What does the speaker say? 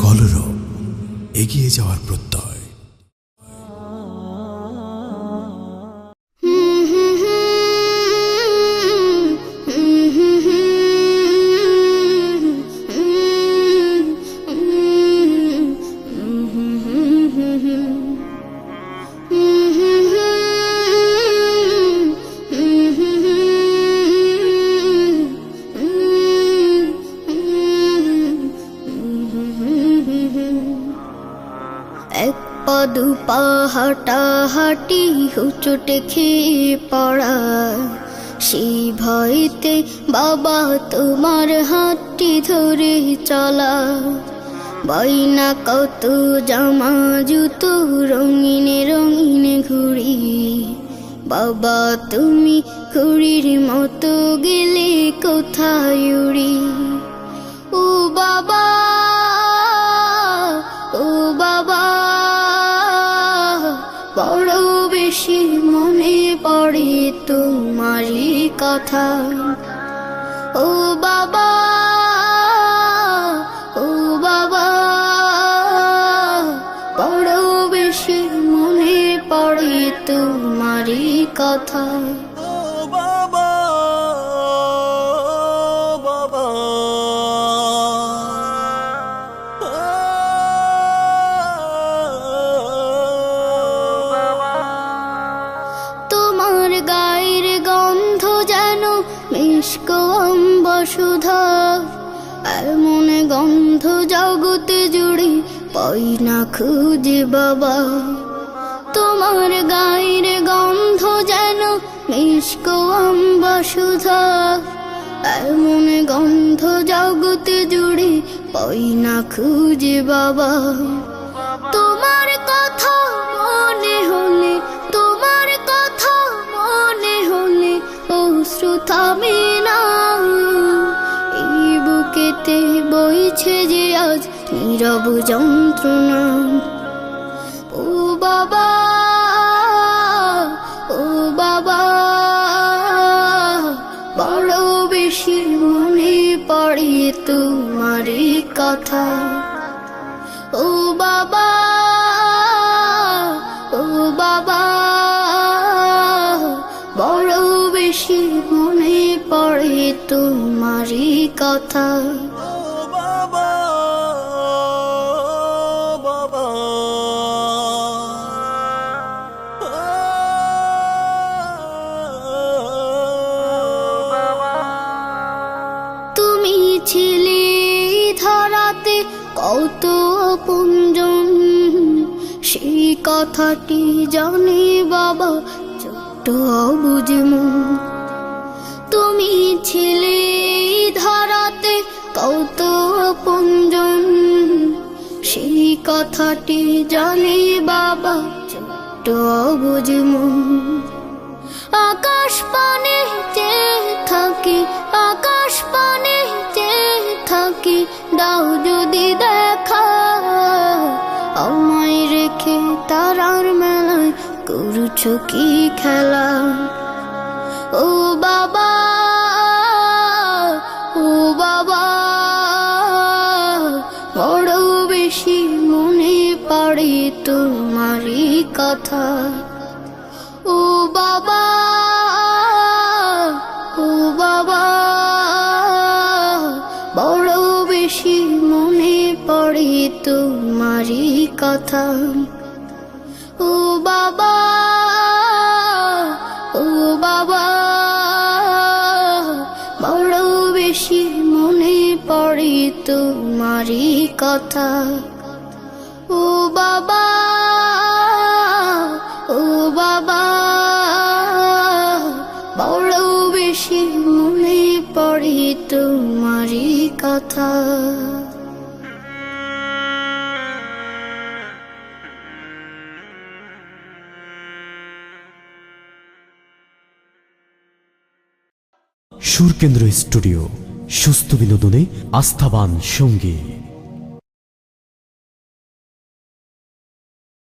কলরব এগিয়ে যাওয়ার প্রত্যয়। এক পা দু পা হাঁটাহাঁটি হুচটে খেয়ে পড়া, সেই ভয়তে বাবা তোমার হাতটি ধরে চলা। বাইনা কত জামা জুতো রঙিনে রঙিনে ঘুড়ি, বাবা তুমি ঘুড়ির মতো গেলে কোথায় উড়ি। ও বাবা, ও বাবা, বড় বেশি মনে পড়ে তোমারই কথা। ও বাবা, ও বাবা, বড় বেশি মনে পড়ে তোমারই কথা। ও বাবা, বাবা, তোমার গায়ের গন্ধ যেন মিষ্ক বসুধা, এমন গন্ধ জগতে জুড়ে পাই না খুঁজে বাবা। তোমার গায়ের গন্ধ যেন মিষ্ক বসুধা, এমন গন্ধ জগতে জুড়ে পাই না খুঁজে বাবা। তোমার কথা মনে হলে, তোমার কথা মনে হলে অশ্রু থামে না। এই বুকেতে বইছে যে আজ নীরব যন্ত্রণা। ও বাবা, ও বাবা, বড় বেশি মনে পড়ে তোমারই কথা। ও বাবা, ও বাবা, বড় বেশি মনে পড়ে তোমারই কথা। ও বাবা, বাবা, তুমি ছিলে ধরাতে কত আপনজন, সেই কথাটি জানে বাবা ছোট্ট অবুঝ মন। তুমি ছিলে ধরাতে কত আপনজন, সেই কথাটি জানে বাবা ছোট্ট অবুঝ মন। আকাশ পানে চেয়ে থাকি, আকাশ পানে চেয়ে থাকি, দাও যদি দেখা। আমায় রেখে তারার মেলায় করছো কি খেলা। ও বাবা, ও বাবা, বড় বেশি মনে পড়ে তোমারই কথা। ও বাবা, ও বাবা, বড় বেশি মনে পড়ে তোমারই কথা। ও বাবা, ও বাবা, বড় বেশি মনে পড়ে তোমারই কথা। ও বাবা, ও বাবা, বড় বেশি মনে পড়ে তোমারই কথা। সুরকেন্দ্র স্টুডিও, সুস্থ বিনোদনে আস্থাবান সঙ্গী।